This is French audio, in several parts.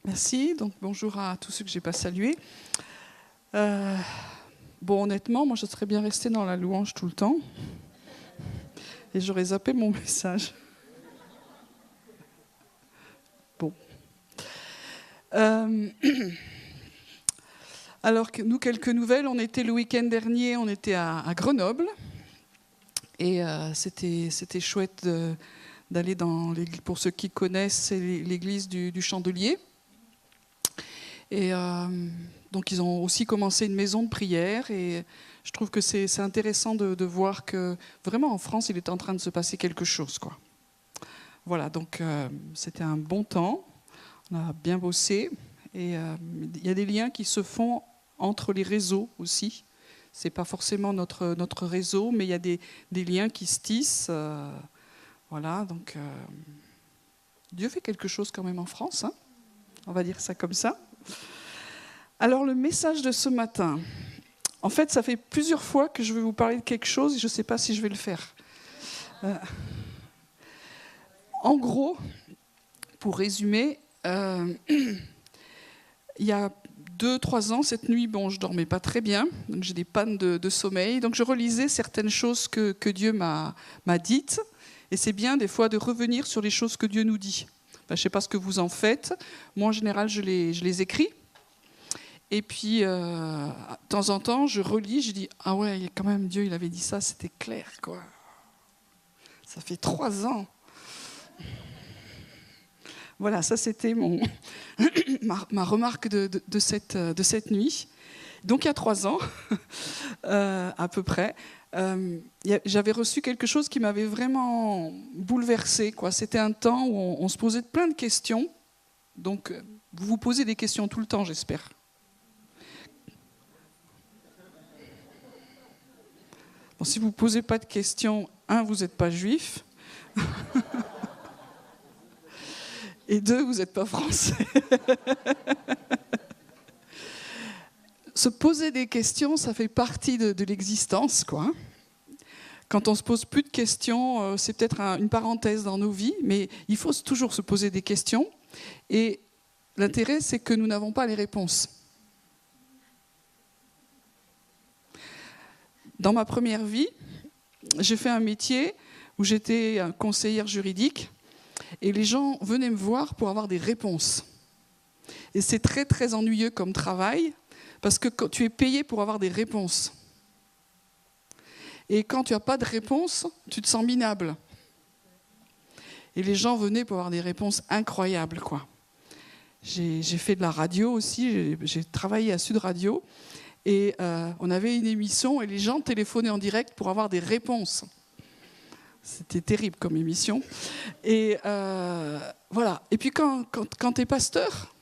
Merci, donc bonjour à tous ceux que je n'ai pas salués. Bon, honnêtement, moi je serais bien restée dans la louange tout le temps et j'aurais zappé mon message. Bon. Alors, nous, quelques nouvelles. On était le week-end dernier, on était à Grenoble et c'était chouette d'aller dans l'église. Pour ceux qui connaissent, c'est l'église du Chandelier. Et donc ils ont aussi commencé une maison de prière et je trouve que c'est intéressant de voir que vraiment en France il est en train de se passer quelque chose, quoi. Voilà, donc c'était un bon temps, on a bien bossé et il y a des liens qui se font entre les réseaux aussi. C'est pas forcément notre réseau, mais il y a des liens qui se tissent. Voilà, donc Dieu fait quelque chose quand même en France, hein, on va dire ça comme ça. Alors le message de ce matin, en fait ça fait plusieurs fois que je vais vous parler de quelque chose et je ne sais pas si je vais le faire. En gros, pour résumer, il y a 2-3 ans, cette nuit, bon, je ne dormais pas très bien, donc j'ai des pannes de sommeil, donc je relisais certaines choses que Dieu m'a dites, et c'est bien des fois de revenir sur les choses que Dieu nous dit. Enfin, je ne sais pas ce que vous en faites, moi en général je les écris. Et puis, de temps en temps, je relis, je dis « Ah ouais, quand même, Dieu, il avait dit ça, c'était clair, quoi. Ça fait 3 ans. » Voilà, ça, c'était ma remarque de cette nuit. Donc, il y a 3 ans, à peu près, j'avais reçu quelque chose qui m'avait vraiment bouleversée, quoi. C'était un temps où on se posait plein de questions. Donc, vous vous posez des questions tout le temps, j'espère. Bon, si vous ne posez pas de questions, 1, vous n'êtes pas juif. Et 2, vous n'êtes pas français. Se poser des questions, ça fait partie de l'existence, quoi. Quand on ne se pose plus de questions, c'est peut-être une parenthèse dans nos vies, mais il faut toujours se poser des questions. Et l'intérêt, c'est que nous n'avons pas les réponses. Dans ma première vie, j'ai fait un métier où j'étais conseillère juridique et les gens venaient me voir pour avoir des réponses. Et c'est très très ennuyeux comme travail parce que tu es payé pour avoir des réponses. Et quand tu n'as pas de réponse, tu te sens minable. Et les gens venaient pour avoir des réponses incroyables, quoi. J'ai fait de la radio aussi, j'ai travaillé à Sud Radio. Et on avait une émission et les gens téléphonaient en direct pour avoir des réponses. C'était terrible comme émission. Et voilà. Et puis quand tu es pasteur,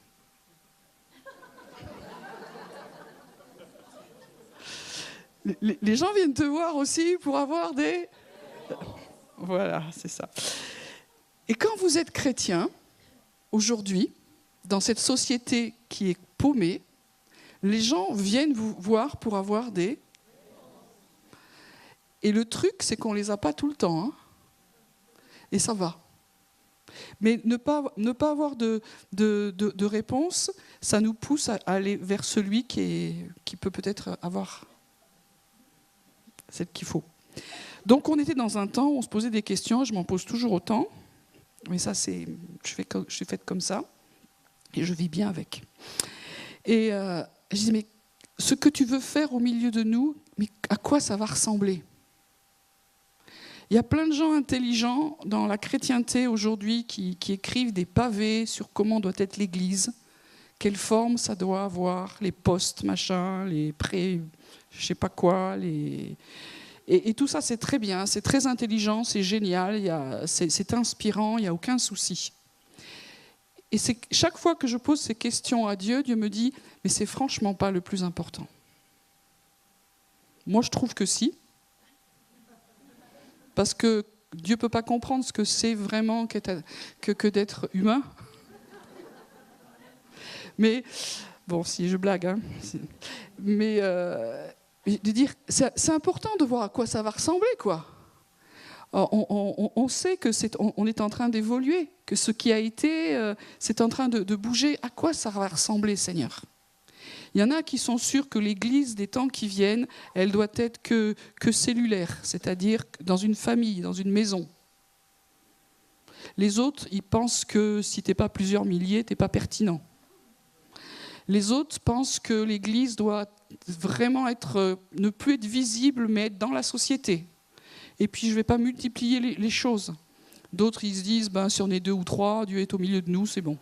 les gens viennent te voir aussi pour avoir des... Voilà, c'est ça. Et quand vous êtes chrétien, aujourd'hui, dans cette société qui est paumée, les gens viennent vous voir pour avoir des... Et le truc, c'est qu'on ne les a pas tout le temps. Hein. Et ça va. Mais ne pas avoir de réponse, ça nous pousse à aller vers celui qui peut peut-être avoir celle qu'il faut. Donc on était dans un temps où on se posait des questions, je m'en pose toujours autant. Mais ça, je suis faite comme ça. Et je vis bien avec. Et... je disais, mais ce que tu veux faire au milieu de nous, mais à quoi ça va ressembler ? Il y a plein de gens intelligents dans la chrétienté aujourd'hui qui écrivent des pavés sur comment doit être l'Église, quelle forme ça doit avoir, les postes, machin, les pré... je sais pas quoi, et tout ça, c'est très bien, c'est très intelligent, c'est génial, c'est inspirant, il n'y a aucun souci. Et c'est chaque fois que je pose ces questions à Dieu, Dieu me dit « mais c'est franchement pas le plus important ». Moi, je trouve que si. Parce que Dieu ne peut pas comprendre ce que c'est vraiment que d'être humain. Mais, bon, si je blague, hein. Mais de dire, c'est important de voir à quoi ça va ressembler, quoi. On sait que on est en train d'évoluer, que ce qui a été, c'est en train de bouger. À quoi ça va ressembler, Seigneur ? Il y en a qui sont sûrs que l'Église des temps qui viennent, elle doit être que cellulaire, c'est-à-dire dans une famille, dans une maison. Les autres, ils pensent que si tu n'es pas plusieurs milliers, tu n'es pas pertinent. Les autres pensent que l'Église doit vraiment ne plus être visible, mais être dans la société. Et puis, je ne vais pas multiplier les choses. D'autres, ils se disent, si on est 2 ou 3, Dieu est au milieu de nous, c'est bon.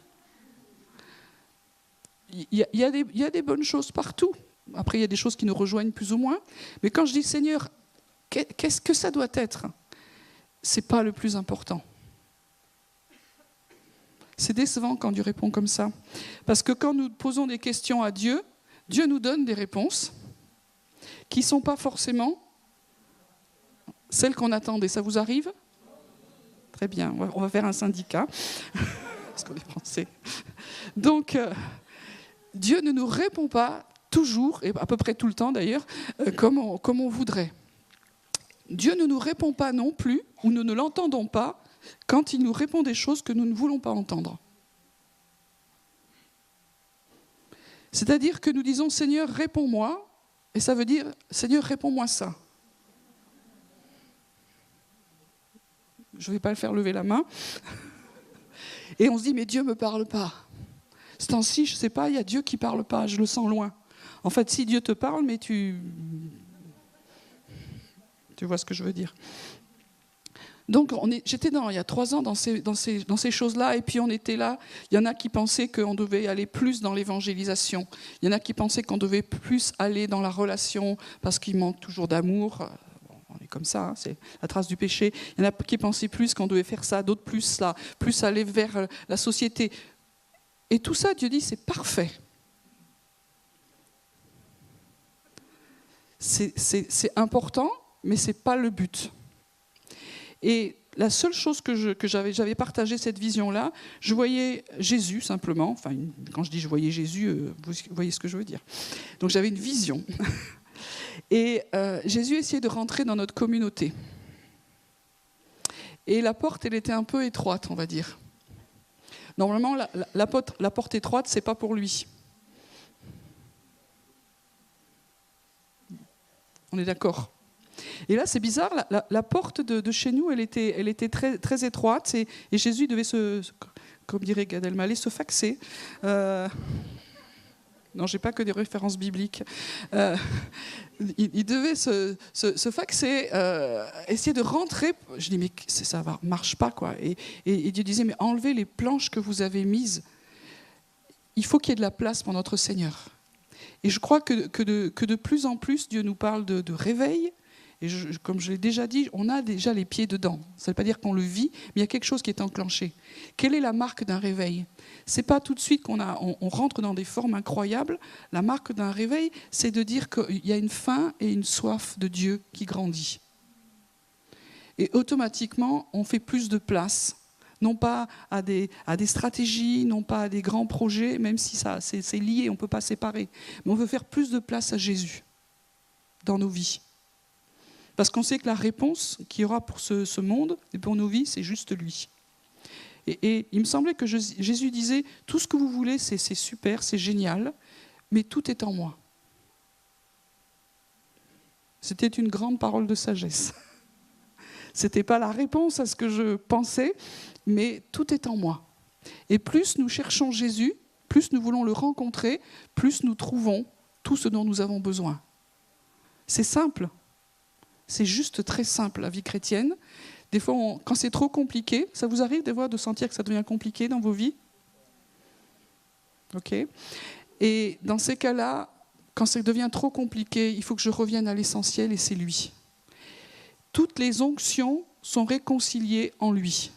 Il y a des bonnes choses partout. Après, il y a des choses qui nous rejoignent plus ou moins. Mais quand je dis, Seigneur, qu'est-ce que ça doit être ? Ce n'est pas le plus important. C'est décevant quand Dieu répond comme ça. Parce que quand nous posons des questions à Dieu, Dieu nous donne des réponses qui ne sont pas forcément celles qu'on attendait. Ça vous arrive ? Très bien, on va faire un syndicat, parce qu'on est français. Donc, Dieu ne nous répond pas toujours, et à peu près tout le temps d'ailleurs, comme on voudrait. Dieu ne nous répond pas non plus, ou nous ne l'entendons pas, quand il nous répond des choses que nous ne voulons pas entendre. C'est-à-dire que nous disons « Seigneur, réponds-moi », et ça veut dire « Seigneur, réponds-moi ça ». Je ne vais pas le faire lever la main. Et on se dit « Mais Dieu ne me parle pas ». Ce temps-ci, je ne sais pas, il y a Dieu qui ne parle pas, je le sens loin. En fait, si Dieu te parle, mais tu vois ce que je veux dire. Donc, j'étais il y a 3 ans dans ces choses-là, et puis on était là. Il y en a qui pensaient qu'on devait aller plus dans l'évangélisation. Il y en a qui pensaient qu'on devait plus aller dans la relation, parce qu'il manque toujours d'amour. Bon, on est comme ça, hein, c'est la trace du péché. Il y en a qui pensaient plus qu'on devait faire ça, d'autres plus là, plus aller vers la société. Et tout ça, Dieu dit, c'est parfait. C'est important, mais ce n'est pas le but. Et la seule chose que j'avais partagé cette vision-là, je voyais Jésus simplement. Enfin, quand je dis je voyais Jésus, vous voyez ce que je veux dire. Donc j'avais une vision. Et Jésus essayait de rentrer dans notre communauté. Et la porte, elle était un peu étroite, on va dire. Normalement, la porte étroite, c'est pas pour lui. On est d'accord ? Et là, c'est bizarre, la porte de chez nous, elle était très, très étroite, et Jésus devait comme dirait Gad Elmaleh, se faxer. Non, j'ai pas que des références bibliques. Il devait se faxer, essayer de rentrer. Je dis, mais ça ne marche pas, quoi. Et Dieu disait, mais enlevez les planches que vous avez mises. Il faut qu'il y ait de la place pour notre Seigneur. Et je crois que de plus en plus, Dieu nous parle de réveil. Et comme je l'ai déjà dit, on a déjà les pieds dedans. Ça ne veut pas dire qu'on le vit, mais il y a quelque chose qui est enclenché. Quelle est la marque d'un réveil ? Ce n'est pas tout de suite qu'on rentre dans des formes incroyables. La marque d'un réveil, c'est de dire qu'il y a une faim et une soif de Dieu qui grandit. Et automatiquement, on fait plus de place. Non pas à des stratégies, non pas à des grands projets, même si ça c'est lié, on ne peut pas séparer. Mais on veut faire plus de place à Jésus dans nos vies. Parce qu'on sait que la réponse qu'il y aura pour ce monde et pour nos vies, c'est juste lui. Et il me semblait que Jésus disait, tout ce que vous voulez, c'est super, c'est génial, mais tout est en moi. C'était une grande parole de sagesse. Ce n'était pas la réponse à ce que je pensais, mais tout est en moi. Et plus nous cherchons Jésus, plus nous voulons le rencontrer, plus nous trouvons tout ce dont nous avons besoin. C'est simple. C'est juste très simple, la vie chrétienne. Des fois, quand c'est trop compliqué, ça vous arrive des fois de sentir que ça devient compliqué dans vos vies ? Ok. Et dans ces cas-là, quand ça devient trop compliqué, il faut que je revienne à l'essentiel et c'est lui. Toutes les onctions sont réconciliées en lui.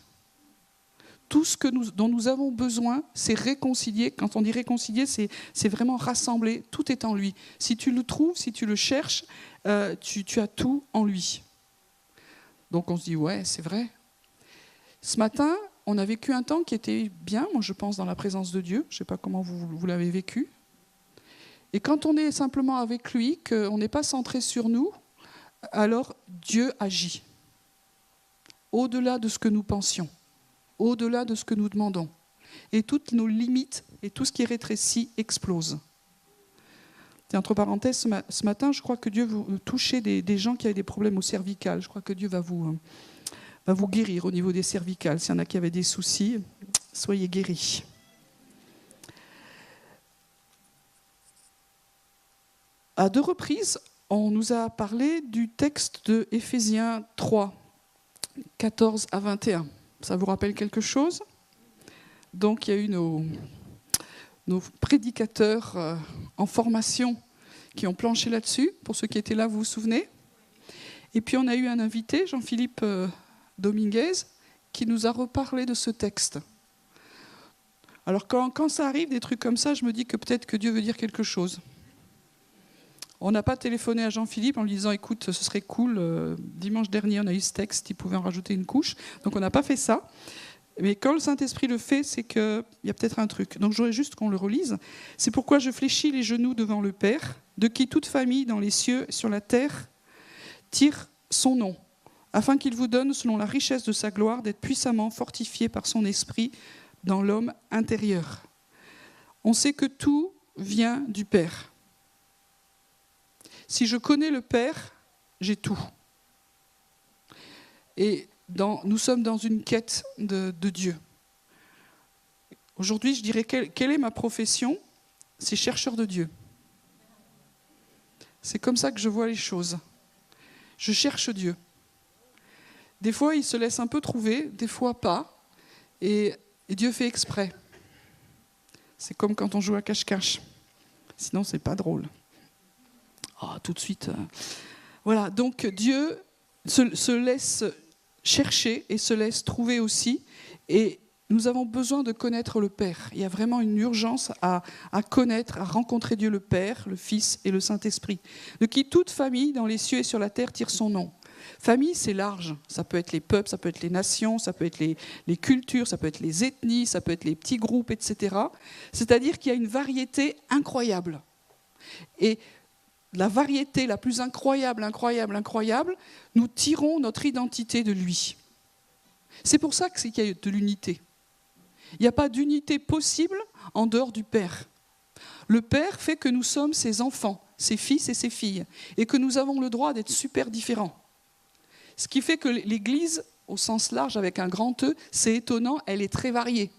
Tout ce dont nous avons besoin, c'est réconcilié. Quand on dit réconcilier, c'est vraiment rassembler. Tout est en lui. Si tu le trouves, si tu le cherches, tu as tout en lui. Donc on se dit, ouais, c'est vrai. Ce matin, on a vécu un temps qui était bien, moi je pense, dans la présence de Dieu. Je ne sais pas comment vous l'avez vécu. Et quand on est simplement avec lui, qu'on n'est pas centré sur nous, alors Dieu agit. au-delà de ce que nous pensions, au-delà de ce que nous demandons. Et toutes nos limites et tout ce qui est rétréci explose. Et entre parenthèses, ce matin, je crois que Dieu vous touchez des gens qui avaient des problèmes au cervical. Je crois que Dieu va vous guérir au niveau des cervicales. S'il y en a qui avaient des soucis, soyez guéris. À 2 reprises, on nous a parlé du texte de Éphésiens 3, 14 à 21. Ça vous rappelle quelque chose ? Donc il y a eu nos prédicateurs en formation qui ont planché là-dessus. Pour ceux qui étaient là, vous vous souvenez ? Et puis on a eu un invité, Jean-Philippe Dominguez, qui nous a reparlé de ce texte. Alors quand ça arrive, des trucs comme ça, je me dis que peut-être que Dieu veut dire quelque chose. On n'a pas téléphoné à Jean-Philippe en lui disant « Écoute, ce serait cool, dimanche dernier, on a eu ce texte, il pouvait en rajouter une couche. » Donc on n'a pas fait ça. Mais quand le Saint-Esprit le fait, c'est qu'il y a peut-être un truc. Donc j'aurais juste qu'on le relise. « C'est pourquoi je fléchis les genoux devant le Père, de qui toute famille dans les cieux et sur la terre tire son nom, afin qu'il vous donne, selon la richesse de sa gloire, d'être puissamment fortifié par son Esprit dans l'homme intérieur. On sait que tout vient du Père. Si je connais le Père, j'ai tout. » Et nous sommes dans une quête de Dieu. Aujourd'hui, je dirais, quelle est ma profession ? C'est chercheur de Dieu. C'est comme ça que je vois les choses. Je cherche Dieu. Des fois, il se laisse un peu trouver, des fois pas. Et Dieu fait exprès. C'est comme quand on joue à cache-cache. Sinon, c'est pas drôle. Tout de suite. Voilà, donc Dieu se laisse chercher et se laisse trouver aussi. Et nous avons besoin de connaître le Père. Il y a vraiment une urgence à connaître, à rencontrer Dieu le Père, le Fils et le Saint-Esprit, de qui toute famille dans les cieux et sur la terre tire son nom. Famille, c'est large. Ça peut être les peuples, ça peut être les nations, ça peut être les cultures, ça peut être les ethnies, ça peut être les petits groupes, etc. C'est-à-dire qu'il y a une variété incroyable. Et la variété la plus incroyable, nous tirons notre identité de lui. C'est pour ça qu'il y a de l'unité. Il n'y a pas d'unité possible en dehors du Père. Le Père fait que nous sommes ses enfants, ses fils et ses filles, et que nous avons le droit d'être super différents. Ce qui fait que l'Église, au sens large, avec un grand E, c'est étonnant, elle est très variée.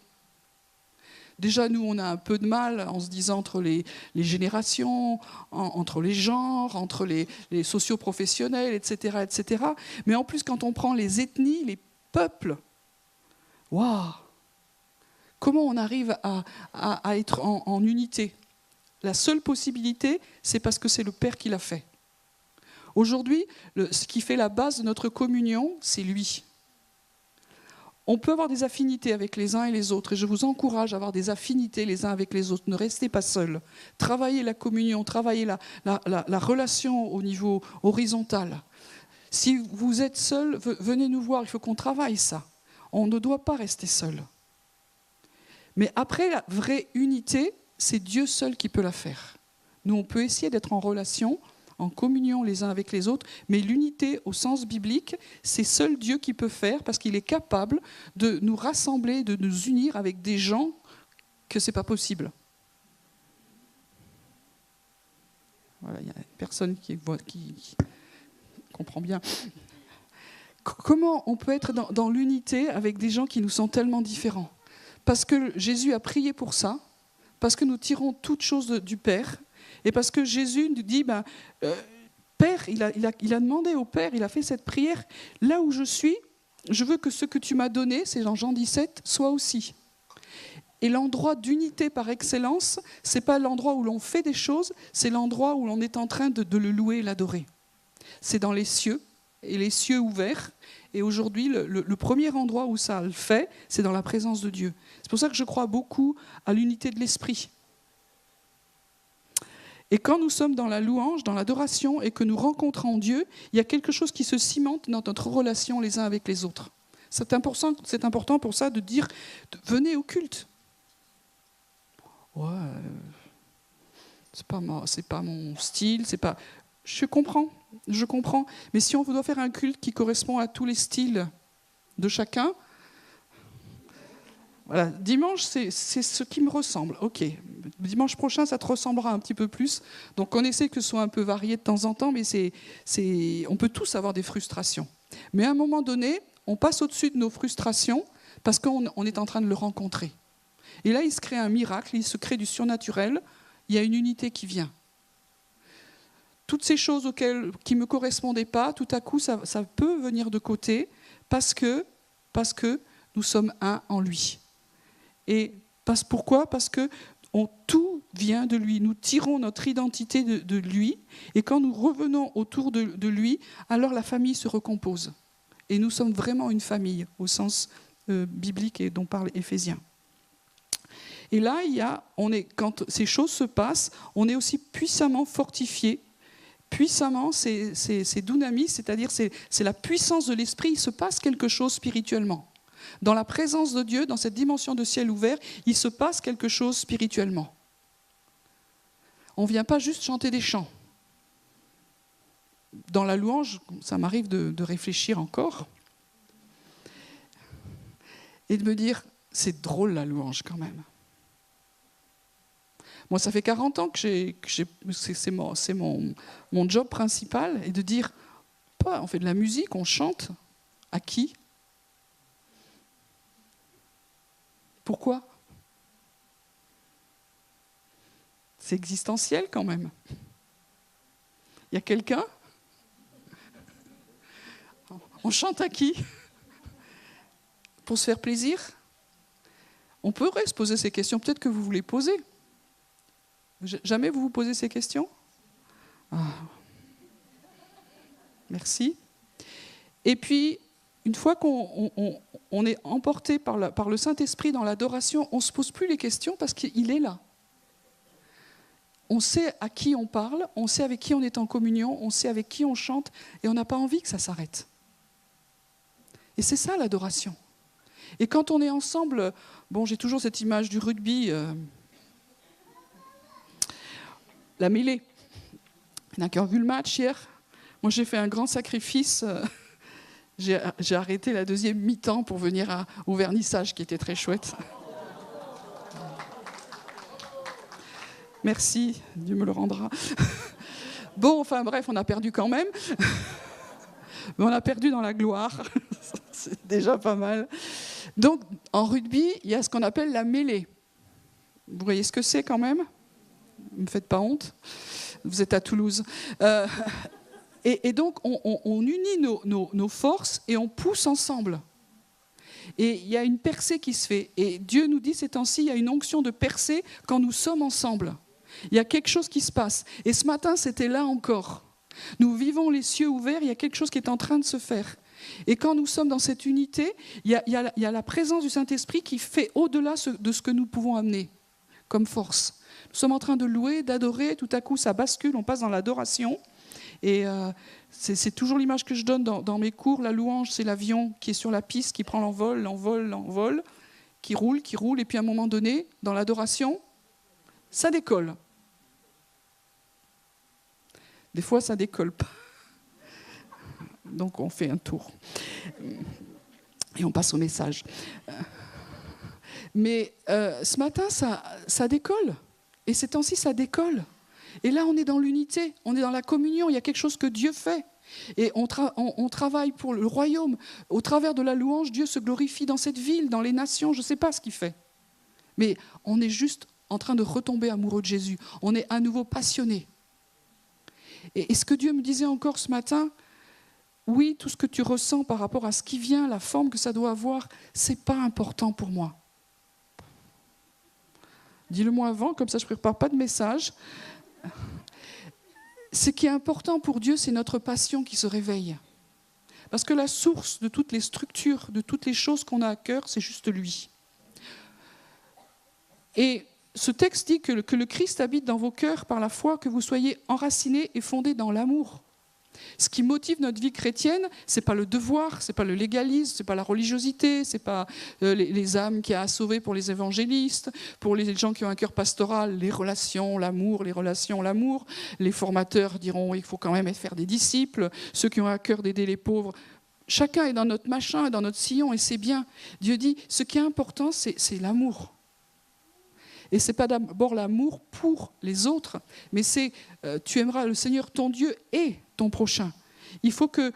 Déjà, nous, on a un peu de mal en se disant entre les générations, entre les genres, entre les socio-professionnels, etc., etc. Mais en plus, quand on prend les ethnies, les peuples, waouh! Comment on arrive à être en unité? La seule possibilité, c'est parce que c'est le Père qui l'a fait. Aujourd'hui, ce qui fait la base de notre communion, c'est lui. On peut avoir des affinités avec les uns et les autres, et je vous encourage à avoir des affinités les uns avec les autres. Ne restez pas seuls. Travaillez la communion, travaillez la relation au niveau horizontal. Si vous êtes seuls, venez nous voir, il faut qu'on travaille ça. On ne doit pas rester seul. Mais après, la vraie unité, c'est Dieu seul qui peut la faire. Nous, on peut essayer d'être en relation, en communion les uns avec les autres, mais l'unité au sens biblique, c'est seul Dieu qui peut faire parce qu'il est capable de nous rassembler, de nous unir avec des gens que ce n'est pas possible. Voilà, il y a une personne qui comprend bien. Comment on peut être dans l'unité avec des gens qui nous sont tellement différents ? Parce que Jésus a prié pour ça, parce que nous tirons toutes choses du Père, et parce que Jésus nous dit, Père, il a demandé au Père, il a fait cette prière, là où je suis, je veux que ce que tu m'as donné, c'est dans Jean 17, soit aussi. Et l'endroit d'unité par excellence, ce n'est pas l'endroit où l'on fait des choses, c'est l'endroit où l'on est en train de le louer et l'adorer. C'est dans les cieux, et les cieux ouverts. Et aujourd'hui, le premier endroit où ça le fait, c'est dans la présence de Dieu. C'est pour ça que je crois beaucoup à l'unité de l'esprit. Et quand nous sommes dans la louange, dans l'adoration, et que nous rencontrons Dieu, il y a quelque chose qui se cimente dans notre relation les uns avec les autres. C'est important pour ça de dire, venez au culte. Ouais, c'est pas mon style, c'est pas... Je comprends. Mais si on doit faire un culte qui correspond à tous les styles, de chacun. Voilà, dimanche, c'est ce qui me ressemble. Ok, dimanche prochain, ça te ressemblera un petit peu plus. Donc on essaie que ce soit un peu varié de temps en temps, mais on peut tous avoir des frustrations. Mais à un moment donné, on passe au-dessus de nos frustrations parce qu'on est en train de le rencontrer. Et là, il se crée un miracle, il se crée du surnaturel, il y a une unité qui vient. Toutes ces choses qui ne me correspondaient pas, tout à coup, ça peut venir de côté parce que nous sommes un en lui. Et pourquoi ? Parce que tout vient de lui. Nous tirons notre identité de lui. Et quand nous revenons autour de lui, alors la famille se recompose. Et nous sommes vraiment une famille, au sens biblique et dont parle Éphésiens. Et là, quand ces choses se passent, on est aussi puissamment fortifié. Puissamment, c'est dunamis, c'est-à-dire c'est la puissance de l'esprit. Il se passe quelque chose spirituellement. Dans la présence de Dieu, dans cette dimension de ciel ouvert, il se passe quelque chose spirituellement. On ne vient pas juste chanter des chants. Dans la louange, ça m'arrive de réfléchir encore et de me dire, c'est drôle la louange quand même. Moi, ça fait 40 ans que c'est mon job principal, et de dire, on fait de la musique, on chante, à qui ? Pourquoi ? C'est existentiel quand même. Il y a quelqu'un ? On chante à qui ? Pour se faire plaisir ? On pourrait se poser ces questions, peut-être que vous vous les posez. Jamais vous vous posez ces questions ? Merci. Et puis, une fois qu'on est emporté par le Saint-Esprit dans l'adoration, on ne se pose plus les questions parce qu'il est là. On sait à qui on parle, on sait avec qui on est en communion, on sait avec qui on chante, et on n'a pas envie que ça s'arrête. Et c'est ça l'adoration. Et quand on est ensemble, j'ai toujours cette image du rugby, la mêlée. Il y en a qui ont vu le match hier. Moi, j'ai fait un grand sacrifice. J'ai arrêté la deuxième mi-temps pour venir au vernissage, qui était très chouette. Merci, Dieu me le rendra. Bref, on a perdu quand même. Mais on a perdu dans la gloire. C'est déjà pas mal. Donc, en rugby, il y a ce qu'on appelle la mêlée. Vous voyez ce que c'est quand même ? Ne me faites pas honte. Vous êtes à Toulouse. Et donc, on unit nos forces et on pousse ensemble. Et il y a une percée qui se fait. Et Dieu nous dit ces temps-ci, il y a une onction de percée quand nous sommes ensemble. Il y a quelque chose qui se passe. Et ce matin, c'était là encore. Nous vivons les cieux ouverts, il y a quelque chose qui est en train de se faire. Et quand nous sommes dans cette unité, il y a la présence du Saint-Esprit qui fait au-delà de ce que nous pouvons amener comme force. Nous sommes en train de louer, d'adorer, tout à coup ça bascule, on passe dans l'adoration. Et c'est toujours l'image que je donne dans mes cours. La louange, c'est l'avion qui est sur la piste, qui prend l'envol, qui roule, et puis à un moment donné, dans l'adoration, ça décolle. Des fois, ça décolle pas. Donc, on fait un tour. Et on passe au message. Mais ce matin, ça décolle. Et ces temps-ci, ça décolle. Et là, on est dans l'unité, on est dans la communion, il y a quelque chose que Dieu fait. Et on travaille pour le royaume. Au travers de la louange, Dieu se glorifie dans cette ville, dans les nations, je ne sais pas ce qu'il fait. Mais on est juste en train de retomber amoureux de Jésus. On est à nouveau passionné. Et ce que Dieu me disait encore ce matin, oui, tout ce que tu ressens par rapport à ce qui vient, la forme que ça doit avoir, ce n'est pas important pour moi. Dis-le-moi avant, comme ça je ne prépare pas de message. Ce qui est important pour Dieu, c'est notre passion qui se réveille. Parce que la source de toutes les structures, de toutes les choses qu'on a à cœur, c'est juste lui. Et ce texte dit que le Christ habite dans vos cœurs par la foi, que vous soyez enracinés et fondés dans l'amour. Ce qui motive notre vie chrétienne, ce n'est pas le devoir, ce n'est pas le légalisme, ce n'est pas la religiosité, ce n'est pas les âmes qu'il y a à sauver pour les évangélistes, pour les gens qui ont un cœur pastoral, les relations, l'amour. Les formateurs diront qu'il faut quand même faire des disciples, ceux qui ont à cœur d'aider les pauvres. chacun est dans notre machin, dans notre sillon, et c'est bien. Dieu dit, ce qui est important, c'est l'amour. Et ce n'est pas d'abord l'amour pour les autres, mais c'est tu aimeras le Seigneur ton Dieu et ton prochain. Il faut que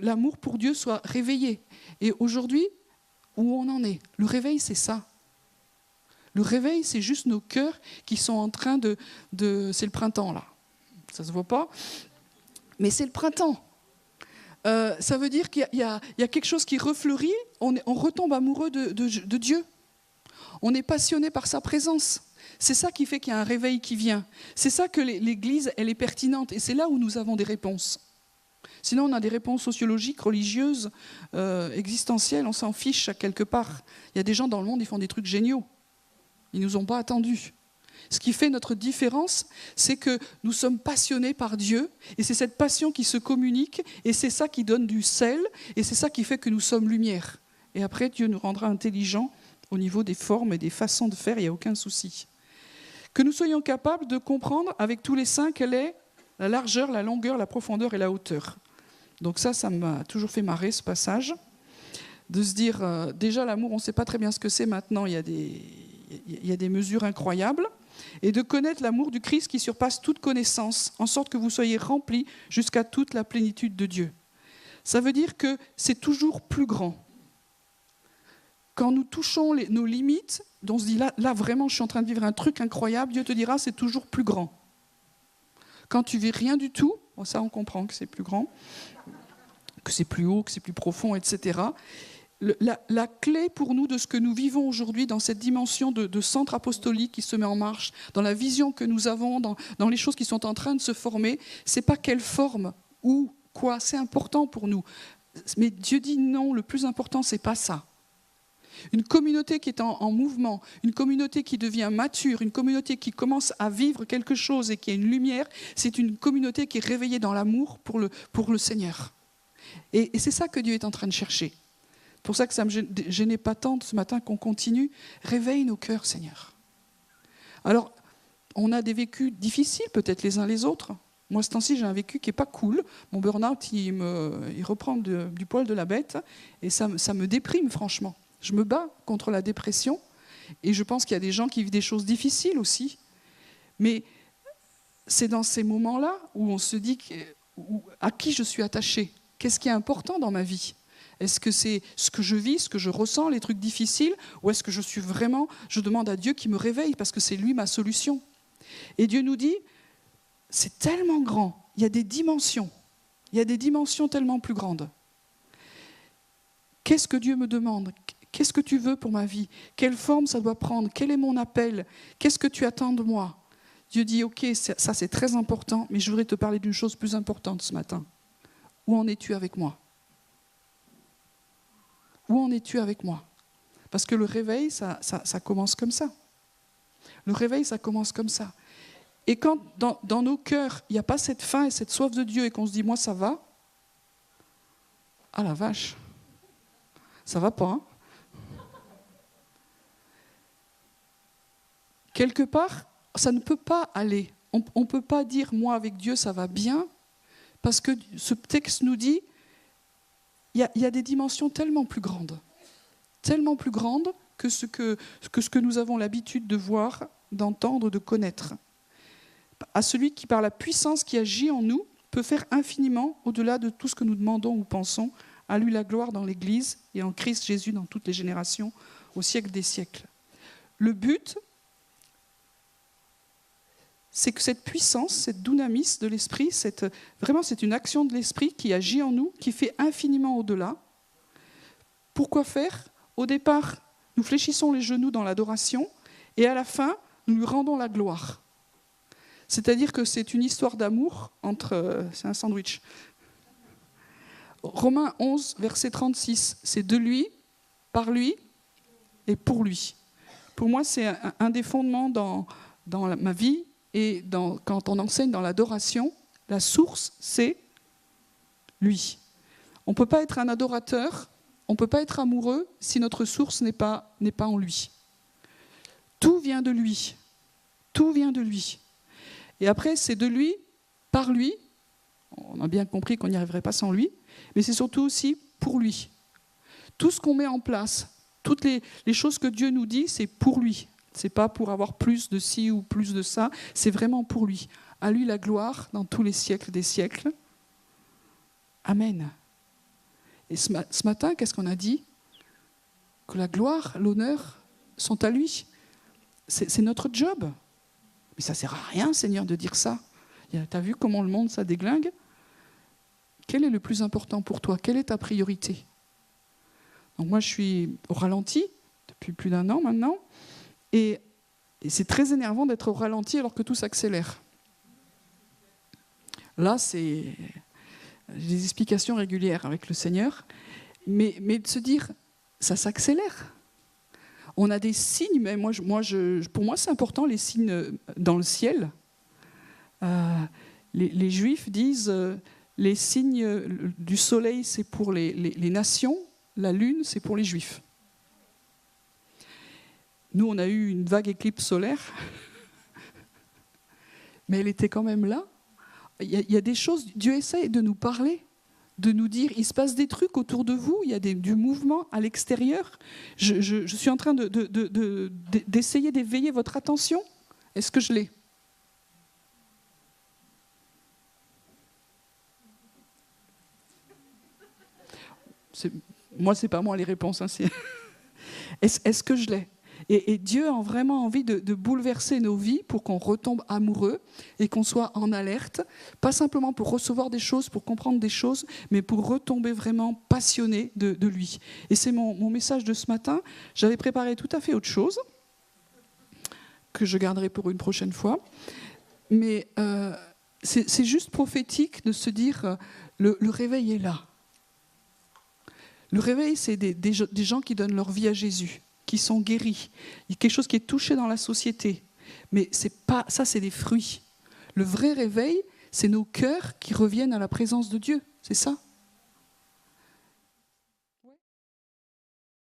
l'amour pour Dieu soit réveillé. Et aujourd'hui, où on en est, le réveil, c'est ça. Le réveil, c'est juste nos cœurs qui sont en train de c'est le printemps, là. Ça ne se voit pas, mais c'est le printemps. Ça veut dire qu'il y a quelque chose qui refleurit, on retombe amoureux de Dieu. On est passionné par sa présence. C'est ça qui fait qu'il y a un réveil qui vient. C'est ça que l'Église, elle est pertinente. Et c'est là où nous avons des réponses. Sinon, on a des réponses sociologiques, religieuses, existentielles, on s'en fiche quelque part. Il y a des gens dans le monde, ils font des trucs géniaux. Ils ne nous ont pas attendus. Ce qui fait notre différence, c'est que nous sommes passionnés par Dieu, et c'est cette passion qui se communique, et c'est ça qui donne du sel, et c'est ça qui fait que nous sommes lumière. Et après, Dieu nous rendra intelligents au niveau des formes et des façons de faire, il n'y a aucun souci. Que nous soyons capables de comprendre avec tous les saints quelle est la largeur, la longueur, la profondeur et la hauteur. Donc ça m'a toujours fait marrer ce passage, de se dire, déjà l'amour, on ne sait pas très bien ce que c'est maintenant, il y a des mesures incroyables, et de connaître l'amour du Christ qui surpasse toute connaissance, en sorte que vous soyez remplis jusqu'à toute la plénitude de Dieu. Ça veut dire que c'est toujours plus grand. Quand nous touchons nos limites, on se dit là vraiment je suis en train de vivre un truc incroyable, Dieu te dira c'est toujours plus grand. Quand tu vis rien du tout, bon, ça on comprend que c'est plus grand, que c'est plus haut, que c'est plus profond, etc. La clé pour nous de ce que nous vivons aujourd'hui dans cette dimension de centre apostolique qui se met en marche, dans la vision que nous avons, dans les choses qui sont en train de se former, c'est pas quelle forme ou quoi, c'est important pour nous. Mais Dieu dit non, le plus important c'est pas ça. Une communauté qui est en mouvement, une communauté qui devient mature, une communauté qui commence à vivre quelque chose et qui a une lumière, c'est une communauté qui est réveillée dans l'amour pour le Seigneur. Et c'est ça que Dieu est en train de chercher. C'est pour ça que ça ne me gênait pas tant ce matin qu'on continue. Réveille nos cœurs, Seigneur. Alors, on a des vécus difficiles, peut-être les uns les autres. Moi, ce temps-ci, j'ai un vécu qui n'est pas cool. Mon burn-out, il reprend du poil de la bête et ça me déprime, franchement. Je me bats contre la dépression et je pense qu'il y a des gens qui vivent des choses difficiles aussi. Mais c'est dans ces moments-là où on se dit à qui je suis attaché. Qu'est-ce qui est important dans ma vie ? Est-ce que c'est ce que je vis, ce que je ressens, les trucs difficiles, ou est-ce que je demande à Dieu qui me réveille parce que c'est lui ma solution ? Et Dieu nous dit, c'est tellement grand, il y a des dimensions tellement plus grandes. Qu'est-ce que Dieu me demande ? Qu'est-ce que tu veux pour ma vie ? Quelle forme ça doit prendre ? Quel est mon appel ? Qu'est-ce que tu attends de moi ? Dieu dit, ok, ça c'est très important, mais je voudrais te parler d'une chose plus importante ce matin. Où en es-tu avec moi ? Où en es-tu avec moi ? Parce que le réveil, ça commence comme ça. Le réveil, ça commence comme ça. Et quand dans nos cœurs, il n'y a pas cette faim et cette soif de Dieu et qu'on se dit, moi ça va, ah la vache, ça va pas, hein ? Quelque part, ça ne peut pas aller. On ne peut pas dire, moi avec Dieu, ça va bien, parce que ce texte nous dit, il y a des dimensions tellement plus grandes que ce que nous avons l'habitude de voir, d'entendre, de connaître. À celui qui, par la puissance qui agit en nous, peut faire infiniment au-delà de tout ce que nous demandons ou pensons, à lui la gloire dans l'Église et en Christ Jésus dans toutes les générations, au siècle des siècles. Le but, c'est que cette puissance, cette dunamis de l'esprit, vraiment c'est une action de l'esprit qui agit en nous, qui fait infiniment au-delà. Pourquoi faire ? Au départ, nous fléchissons les genoux dans l'adoration et à la fin, nous lui rendons la gloire. C'est-à-dire que c'est une histoire d'amour c'est un sandwich. Romains 11, verset 36, c'est de lui, par lui et pour lui. Pour moi, c'est un des fondements dans ma vie. Et quand on enseigne dans l'adoration, la source, c'est lui. On ne peut pas être un adorateur, on ne peut pas être amoureux si notre source n'est pas en lui. Tout vient de lui. Tout vient de lui. Et après, c'est de lui, par lui. On a bien compris qu'on n'y arriverait pas sans lui. Mais c'est surtout aussi pour lui. Tout ce qu'on met en place, toutes les choses que Dieu nous dit, c'est pour lui. Ce n'est pas pour avoir plus de ci ou plus de ça, c'est vraiment pour lui. À lui la gloire dans tous les siècles des siècles. Amen. Et ce matin, qu'est-ce qu'on a dit? Que la gloire, l'honneur sont à lui. C'est notre job. Mais ça ne sert à rien, Seigneur, de dire ça. Tu as vu comment le monde, ça déglingue? Quel est le plus important pour toi? Quelle est ta priorité? Donc moi, je suis au ralenti depuis plus d'1 an maintenant. Et c'est très énervant d'être au ralenti alors que tout s'accélère. Là, j'ai des explications régulières avec le Seigneur. Mais de se dire, ça s'accélère. On a des signes, mais pour moi, c'est important, les signes dans le ciel. Les Juifs disent, les signes du soleil, c'est pour les nations, la lune, c'est pour les Juifs. Nous, on a eu une vague éclipse solaire, mais elle était quand même là. Il y a des choses, Dieu essaie de nous parler, de nous dire, il se passe des trucs autour de vous, il y a du mouvement à l'extérieur. Je suis en train d'essayer d'éveiller votre attention. Est-ce que je l'ai? Moi, c'est pas moi les réponses. Hein, est-ce que je l'ai? Et Dieu a vraiment envie de bouleverser nos vies pour qu'on retombe amoureux et qu'on soit en alerte, pas simplement pour recevoir des choses, pour comprendre des choses, mais pour retomber vraiment passionné de lui. Et c'est mon message de ce matin. J'avais préparé tout à fait autre chose, que je garderai pour une prochaine fois. Mais c'est juste prophétique de se dire, le réveil est là. Le réveil, c'est des gens qui donnent leur vie à Jésus, qui sont guéris. Il y a quelque chose qui est touché dans la société. Mais ça, c'est des fruits. Le vrai réveil, c'est nos cœurs qui reviennent à la présence de Dieu. C'est ça.